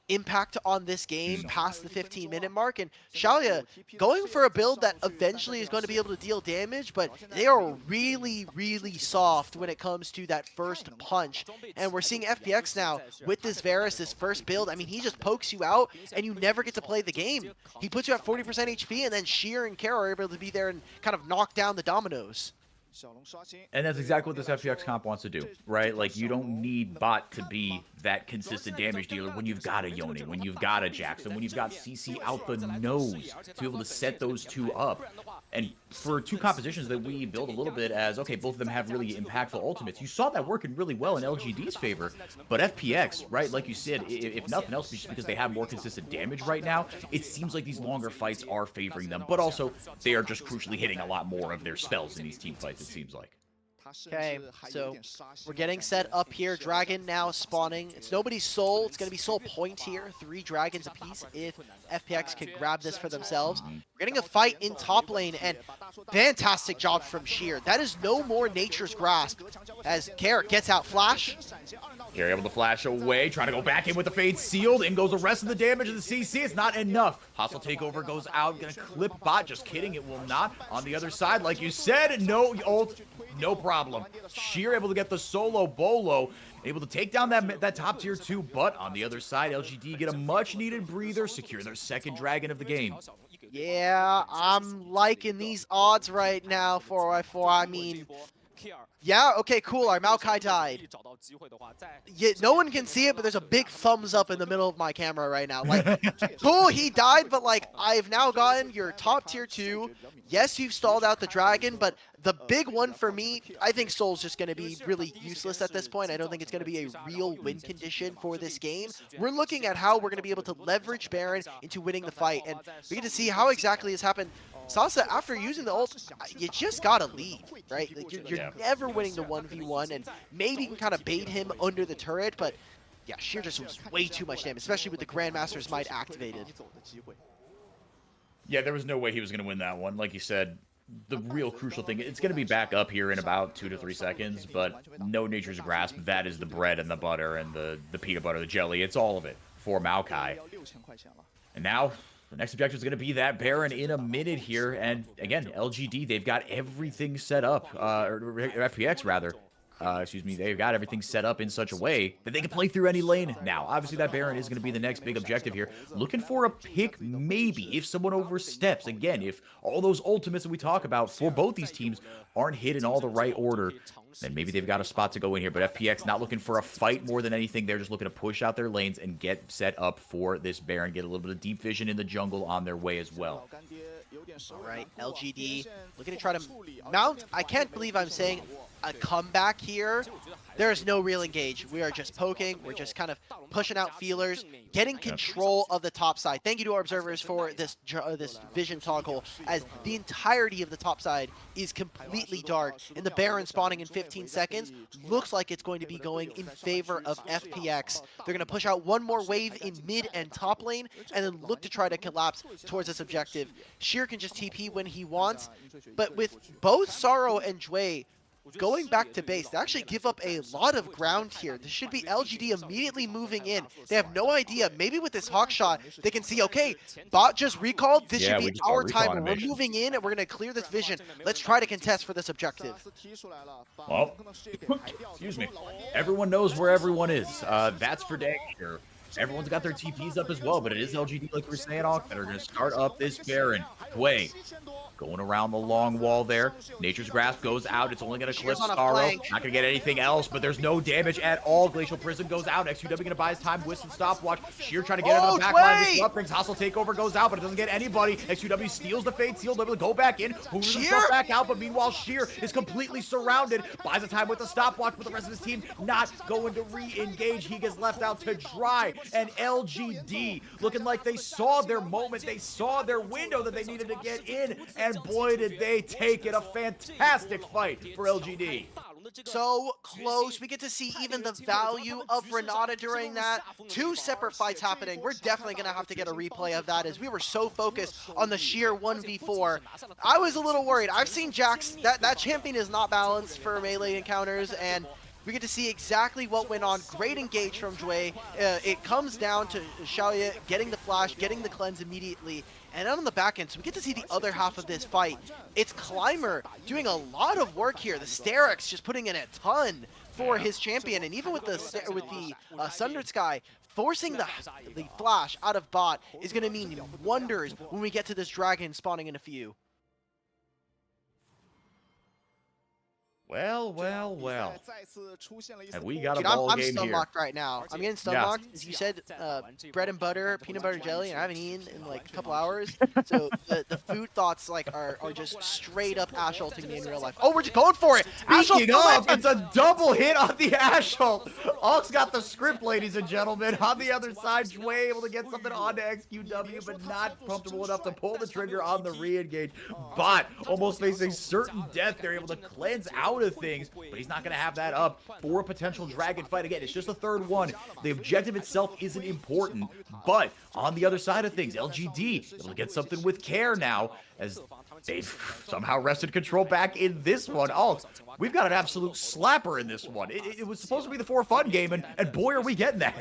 impact on this game past the 15-minute mark, and Shaoye going for a build that eventually is going to be able to deal damage, but they are really, really soft when it comes to that first punch. And we're seeing FPX now with this Varus, this first build. I mean, he just pokes you out and you never get to play the game. He puts you at 40% HP, and then Sheer and Care are able to be there and kind of knock down the dominoes. And that's exactly what this FPX comp wants to do, right? Like, you don't need bot to be that consistent damage dealer when you've got a Yone, when you've got a Jackson, when you've got CC out the nose to be able to set those 2 up. And for 2 compositions that we build a little bit as, okay, both of them have really impactful ultimates, you saw that working really well in LGD's favor. But FPX, right, like you said, if nothing else, just because they have more consistent damage right now, it seems like these longer fights are favoring them. But also, they are just crucially hitting a lot more of their spells in these team fights, it seems like. Okay, so we're getting set up here. Dragon now spawning. It's nobody's soul. It's going to be soul point here. 3 dragons apiece if FPX can grab this for themselves. We're getting a fight in top lane, and fantastic job from Sheer. That is no more Nature's Grasp as Care gets out Flash. You're able to flash away, trying to go back in with the Fade sealed. In goes the rest of the damage of the CC. It's not enough. Hostile takeover goes out. Gonna clip bot. Just kidding, it will not. On the other side, like you said, no ult, no problem. problem. Sheer able to get the solo bolo, able to take down that top tier 2, but on the other side, LGD get a much-needed breather, secure their second dragon of the game. Yeah, I'm liking these odds right now, 4x4. I mean, yeah, okay, cool. Our Maokai died. Yeah, no one can see it, but there's a big thumbs up in the middle of my camera right now. Like, cool, he died, but like, I've now gotten your top tier 2. Yes, you've stalled out the dragon, but the big one for me, I think Soul's just going to be really useless at this point. I don't think it's going to be a real win condition for this game. We're looking at how we're going to be able to leverage Baron into winning the fight, and we get to see how exactly this happened. Sasa, after using the ult, you just gotta leave, right? Like you're never winning the 1v1, and maybe you can kind of bait him under the turret, but yeah, Sheer just was way too much damage, especially with the Grandmaster's Might activated. Yeah, there was no way he was going to win that one. Like you said, the real crucial thing, it's going to be back up here in about 2 to 3 seconds, but no Nature's Grasp, that is the bread and the butter and the peanut butter, the jelly, it's all of it for Maokai. And now, the next objective is going to be that Baron in a minute here, and again, LGD, they've got everything set up, or FPX rather, excuse me, they've got everything set up in such a way that they can play through any lane now. Obviously, that Baron is going to be the next big objective here. Looking for a pick, maybe, if someone oversteps. Again, if all those ultimates that we talk about for both these teams aren't hit in all the right order, then maybe they've got a spot to go in here. But FPX not looking for a fight more than anything. They're just looking to push out their lanes and get set up for this Baron. Get a little bit of deep vision in the jungle on their way as well. All right, LGD looking to try to mount. I can't believe I'm saying a comeback here. There is no real engage. We are just poking. We're just kind of pushing out feelers, getting control of the top side. Thank you to our observers for this vision toggle, as the entirety of the top side is completely dark, and the Baron spawning in 15 seconds looks like it's going to be going in favor of FPX. They're going to push out one more wave in mid and top lane, and then look to try to collapse towards this objective. Sheer can just TP when he wants, but with both Sorrow and Jwei going back to base, they actually give up a lot of ground here. This should be LGD immediately moving in. They have no idea. Maybe with this hawk shot, they can see, okay, bot just recalled. This should be our time. We're moving in, and we're going to clear this vision. Let's try to contest for this objective. Well, excuse me. Everyone knows where everyone is. That's for dang sure. Everyone's got their TPs up as well, but it is LGD, like we were saying, Alk, that are going to start up this Baron. Jwei going around the long wall there. Nature's Grasp goes out. It's only going to clip Sorrow. Not going to get anything else, but there's no damage at all. Glacial Prism goes out. XQW going to buy his time. Wisp and stopwatch. Sheer trying to get into the back line. This up brings Hostile Takeover goes out, but it doesn't get anybody. XQW steals the Fade Seal. Able to go back in. Hoover back out, but meanwhile, Sheer is completely surrounded. Buys the time with the stopwatch, but the rest of his team not going to re-engage. He gets left out to dry. And LGD looking like they saw their moment. They saw their window that they needed to get in. And boy, did they take it. A fantastic fight for LGD. So close. We get to see even the value of Renata during that. 2 separate fights happening. We're definitely going to have to get a replay of that, as we were so focused on the sheer 1v4. I was a little worried. I've seen Jax. That champion is not balanced for melee encounters, and we get to see exactly what went on. Great engage from Jwei. It comes down to Shaoye getting the flash, getting the cleanse immediately. And then on the back end, so we get to see the other half of this fight. It's Climber doing a lot of work here. The Sterix just putting in a ton for his champion. And even with the Sundered Sky, forcing the flash out of bot is going to mean wonders when we get to this dragon spawning in a few. Well. Have we got a ball I'm game stun here? locked right now. I'm getting stun locked. As you said, bread and butter, peanut butter jelly, and I haven't eaten in like a couple hours. So the food thoughts are just straight up Ash ulting me in real life. Oh, we're just going for it. Speaking of, it's a double hit on the Ash ult. Alk's got the script, ladies and gentlemen. On the other side, Jwei able to get something onto XQW, but not comfortable enough to pull the trigger on the re-engage. Bot almost facing certain death. They're able to cleanse out of things, but he's not going to have that up for a potential dragon fight. Again, it's just a third one. The objective itself isn't important, but on the other side of things, LGD able to get something with care now, as they've somehow wrested control back in this one. Oh, we've got an absolute slapper in this one. It was supposed to be the for fun game, and boy, are we getting that.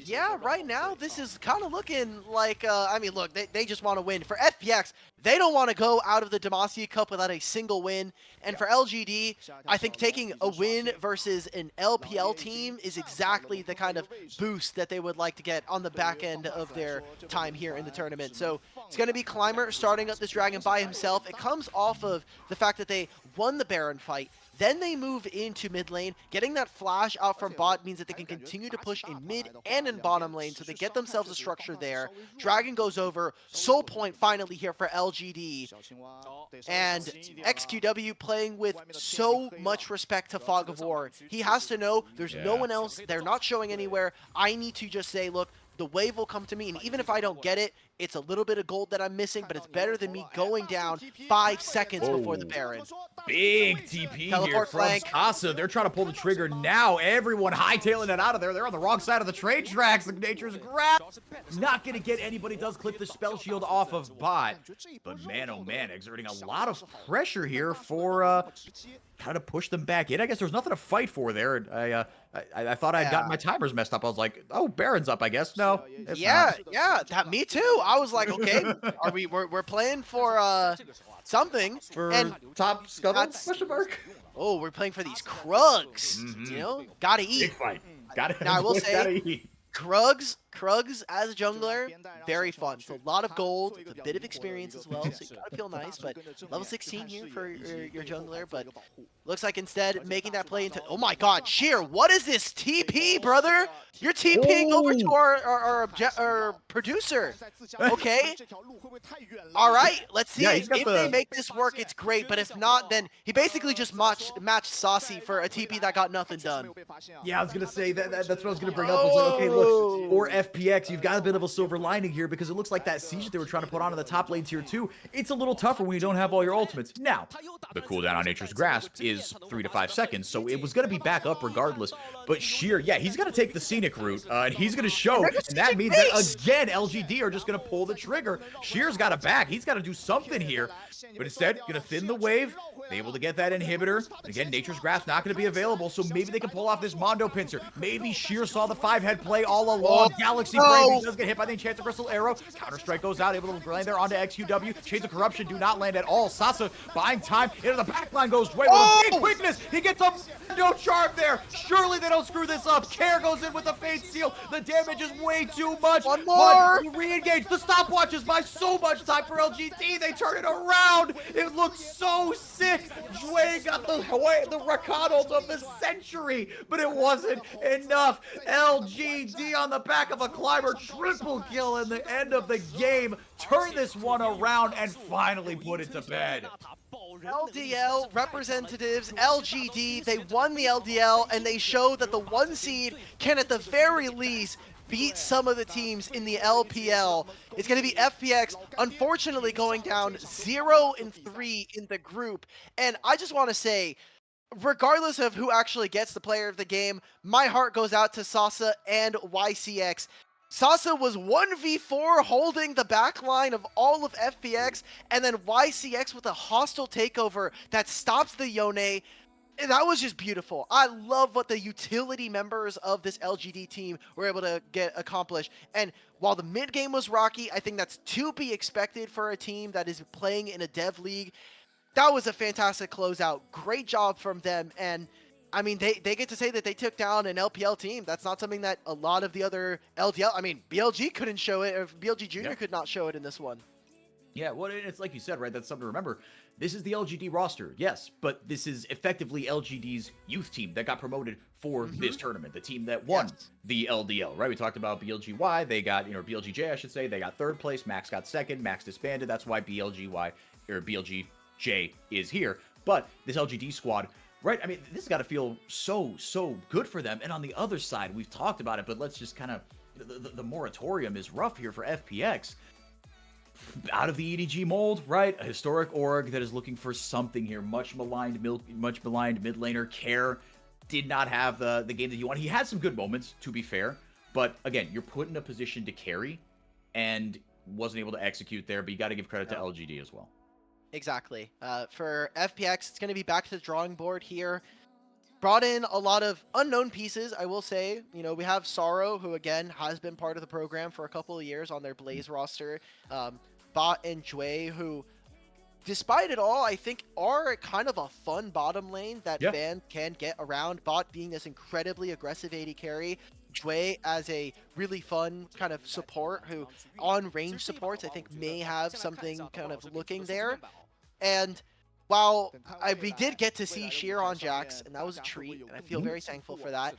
Yeah, right now, this is kind of looking like, I mean, look, they just want to win. For FPX, they don't want to go out of the Demacia Cup without a single win. And for LGD, I think taking a win versus an LPL team is exactly the kind of boost that they would like to get on the back end of their time here in the tournament. So it's going to be Climber starting up this Dragon by himself. It comes off of the fact that they won the Baron fight. Then they move into mid lane. Getting that flash out from bot means that they can continue to push in mid and in bottom lane, so they get themselves a structure there. Dragon goes over. Soul point finally here for LGD. And XQW playing with so much respect to Fog of War. He has to know there's no one else. They're not showing anywhere. I need to just say, look, the wave will come to me, and even if I don't get it, it's a little bit of gold that I'm missing, but it's better than me going down 5 seconds before the Baron. Big TP Teleport here from flank. Sasi. They're trying to pull the trigger now. Everyone hightailing it out of there. They're on the wrong side of the train tracks. The Nature's grab. Not going to get anybody. Does clip the spell shield off of bot. But man, oh man, exerting a lot of pressure here for kind of push them back in. I guess there's nothing to fight for there. I thought I'd gotten my timers messed up. I was like, oh, Baron's up, I guess. No, it's not. Me too. I was like, okay, we're playing for something. For and top scuttle? Question mark? Oh, we're playing for these Krugs. You know, gotta eat. Big fight. Gotta, now I will say, gotta eat. Krugs as a jungler, very fun. So a lot of gold, a bit of experience as well, so you gotta feel nice. But level 16 here for your jungler, but looks like instead making that play into, oh my god, Sheer, what is this TP, brother? You're TPing over to our producer. Okay. All right, let's see if they make this work, it's great, but if not, then he basically just matched Sasi for a TP that got nothing done. Yeah, I was gonna say that's what I was gonna bring up. It's like, okay, look, for FPX, you've got a bit of a silver lining here because it looks like that siege that they were trying to put on in the top lane tier 2, it's a little tougher when you don't have all your ultimates. Now, the cooldown on Nature's Grasp is 3 to 5 seconds, so it was gonna be back up regardless. But Sheer, yeah, he's gonna take the scenic route, and he's gonna show, and that means that again, LGD are just gonna pull the trigger. Sheer's got a back, he's got to do something here, but instead, gonna thin the wave, able to get that inhibitor. Again, Nature's Grasp not gonna be available, so maybe they can pull off this Mondo Pincer. Maybe Sheer saw the 5-head play all along. Galaxy Brave, he does get hit by the Enchanted Crystal Arrow. Counter-Strike goes out, able to land there onto XQW. Chains of Corruption do not land at all. Sasi buying time, into the backline goes Jwei with a big quickness. He gets a no charm there. Surely they don't screw this up. Care goes in with the Fate Seal. The damage is way too much. One more. But re-engage. The stopwatches buy so much time for LGD. They turn it around. It looks so sick. Jwei got the Rakanals of the century, but it wasn't enough. LGD on the back of a Climber, triple kill in the end of the game. Turn this one around and finally put it to bed. LDL representatives, LGD, they won the LDL, and they show that the 1 seed can at the very least beat some of the teams in the LPL. It's going to be FPX, unfortunately, going down 0-3 in the group. And I just want to say, regardless of who actually gets the player of the game, my heart goes out to Sasi and YCX. Sasi was 1v4 holding the back line of all of FPX, and then YCX with a hostile takeover that stops the Yone. That was just beautiful. I love what the utility members of this LGD team were able to get accomplished. And while the mid game was rocky, I think that's to be expected for a team that is playing in a dev league. That was a fantastic closeout. Great job from them. And I mean, they get to say that they took down an LPL team. That's not something that a lot of the other LDL, I mean, BLG couldn't show it, or BLG Junior could not show it in this one. Yeah, well, it's like you said, right? That's something to remember. This is the LGD roster, yes, but this is effectively LGD's youth team that got promoted for this tournament, the team that won the LDL, right? We talked about BLGY, they got, BLGJ, I should say, they got 3rd place, Max got 2nd, Max disbanded, that's why BLGY, or BLGJ is here, but this LGD squad, right, I mean, this has got to feel so good for them, and on the other side, we've talked about it, but let's just kind of, the moratorium is rough here for FPX. Out of the EDG mold, right? A historic org that is looking for something here. Much maligned mid laner. Care did not have the game that you want. He had some good moments, to be fair, but again, you're put in a position to carry and wasn't able to execute there, but you got to give credit to LGD as well. Exactly. For FPX, it's going to be back to the drawing board here. Brought in a lot of unknown pieces, I will say. You know, we have Sorrow, who again has been part of the program for a couple of years on their Blaze roster. Bot and Jwei, who, despite it all, I think are kind of a fun bottom lane that Yeah. fans can get around. Bot being this incredibly aggressive AD carry. Jwei as a really fun kind of support who, on range supports, I think may have something kind of looking there. And while we did get to see Sheer on Jax, and that was a treat, and I feel very thankful for that,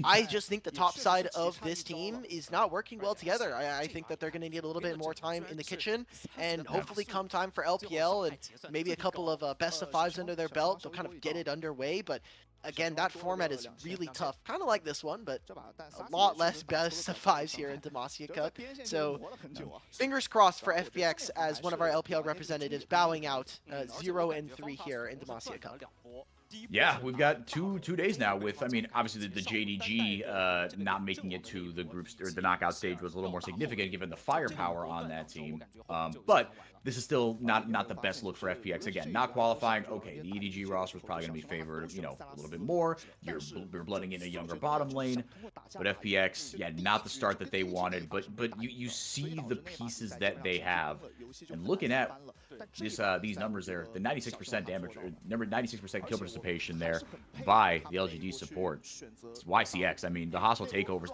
I just think the top side of this team is not working well together. I think that they're going to need a little bit more time in the kitchen, and hopefully come time for LPL and maybe a couple of best of fives under their belt, they'll kind of get it underway. But again, that format is really tough, kind of like this one, but a lot less best of fives here in Demacia Cup. So fingers crossed for FPX as one of our LPL representatives bowing out 0-3 here in Demacia Cup. Yeah, we've got two days now with, I mean, obviously the JDG not making it to the groups or the knockout stage was a little more significant given the firepower on that team. But this is still not the best look for FPX. Again, not qualifying. Okay, the EDG roster was probably going to be favored, you know, a little bit more. You're blooding in a younger bottom lane. But FPX, yeah, not the start that they wanted. But you see the pieces that they have. And looking at this these numbers there, the 96% damage, or 96% kill participation there by the LGD support. It's YCX. I mean, the hostile takeovers.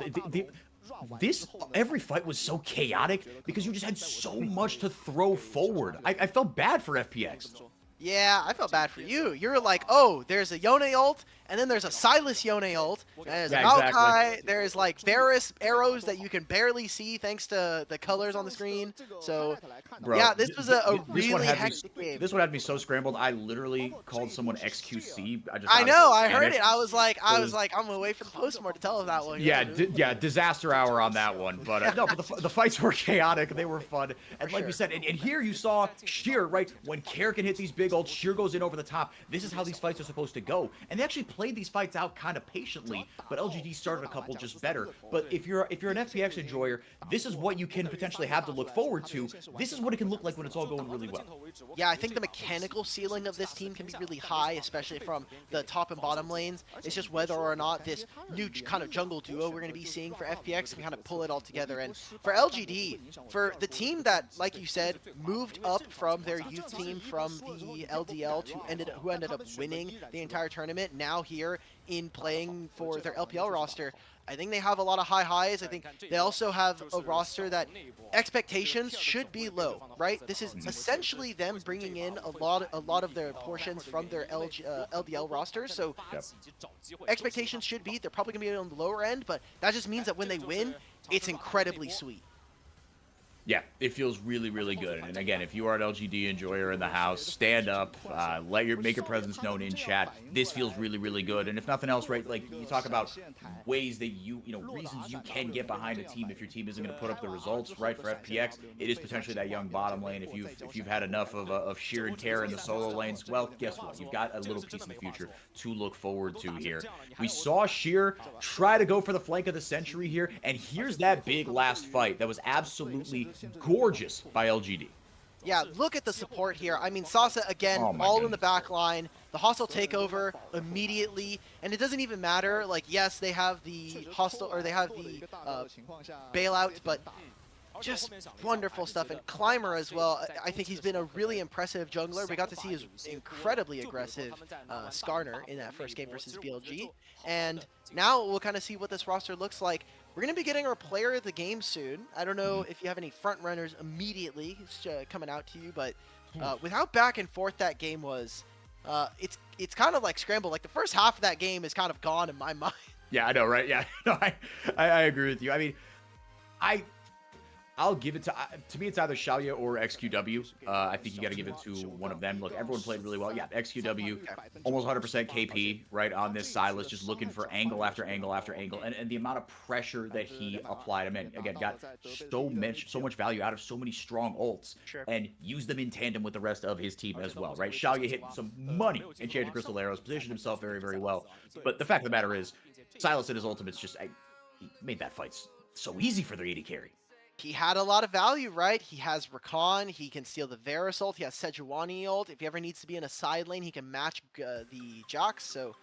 Every fight was so chaotic because you just had so much to throw forward. I felt bad for FPX. Yeah, I felt bad for you. You're like, oh, there's a Yone ult, and then there's a Silas Yone ult, and there's a Maokai, exactly. there's like Varus arrows that you can barely see thanks to the colors on the screen. So, Bro, yeah, this was a really hectic game. This one had me so scrambled. I literally called someone XQC. I know, I heard it. I was like, I'm gonna wait for the postmortem to tell us that one. Yeah, disaster hour on that one. But no, but the fights were chaotic. They were fun. And like we said, and here you saw Sheer, right? When Care can hit these big ults, Sheer goes in over the top. This is how these fights are supposed to go. And they actually played these fights out kind of patiently, but LGD started a couple just better. But if you're an FPX enjoyer, this is what you can potentially have to look forward to. This is what it can look like when it's all going really well. Yeah, I think the mechanical ceiling of this team can be really high, especially from the top and bottom lanes. It's just whether or not this new kind of jungle duo we're going to be seeing for FPX can kind of pull it all together. And for LGD, for the team that, like you said, moved up from their youth team from the LDL to who ended up winning the entire tournament, now here in playing for their LPL roster, I think they have a lot of high highs. I think they also have a roster that expectations should be low, right? This is essentially them bringing in a lot of their portions from their LDL rosters. So expectations should be they're probably gonna be on the lower end, but that just means that when they win, it's incredibly sweet. Yeah, it feels really, really good. And again, if you are an LGD enjoyer in the house, stand up, make your presence known in chat. This feels really, really good. And if nothing else, right, like you talk about ways that reasons you can get behind a team if your team isn't going to put up the results, right? For FPX, it is potentially that young bottom lane. If you've had enough of Sheer and Terror in the solo lanes, well, guess what? You've got a little piece in the future to look forward to here. We saw Sheer try to go for the flank of the century here, and here's that big last fight that was absolutely gorgeous by LGD. Yeah, look at the support here. I mean, Sasi, again, all in the back line. The hostile takeover immediately, and it doesn't even matter. Like, yes, they have the hostile, or they have the bailout, but just wonderful stuff. And Climber as well. I think he's been a really impressive jungler. We got to see his incredibly aggressive Skarner in that first game versus BLG. And now we'll kind of see what this roster looks like. We're going to be getting our player of the game soon. I don't know if you have any front runners immediately coming out to you, but with how back and forth that game was, it's kind of like scrambled. Like the first half of that game is kind of gone in my mind. Yeah, I know, right? Yeah, no, I agree with you. I mean, I'll give it to me, it's either Shaoye or XQW. I think you got to give it to one of them. Look, everyone played really well. Yeah, XQW, almost 100% KP, right, on this Silas, just looking for angle after angle after angle. And the amount of pressure that he applied, I mean, again, got so much value out of so many strong ults, and used them in tandem with the rest of his team as well, right? Shaoye hit some money Enchanted Crystal Arrows, positioned himself very, very well. But the fact of the matter is, Silas and his ultimates just he made that fight so easy for their AD carry. he had a lot of value, right? He has Rakan, he can steal the Varus ult, he has Sejuani ult. If he ever needs to be in a side lane, he can match the Jax. So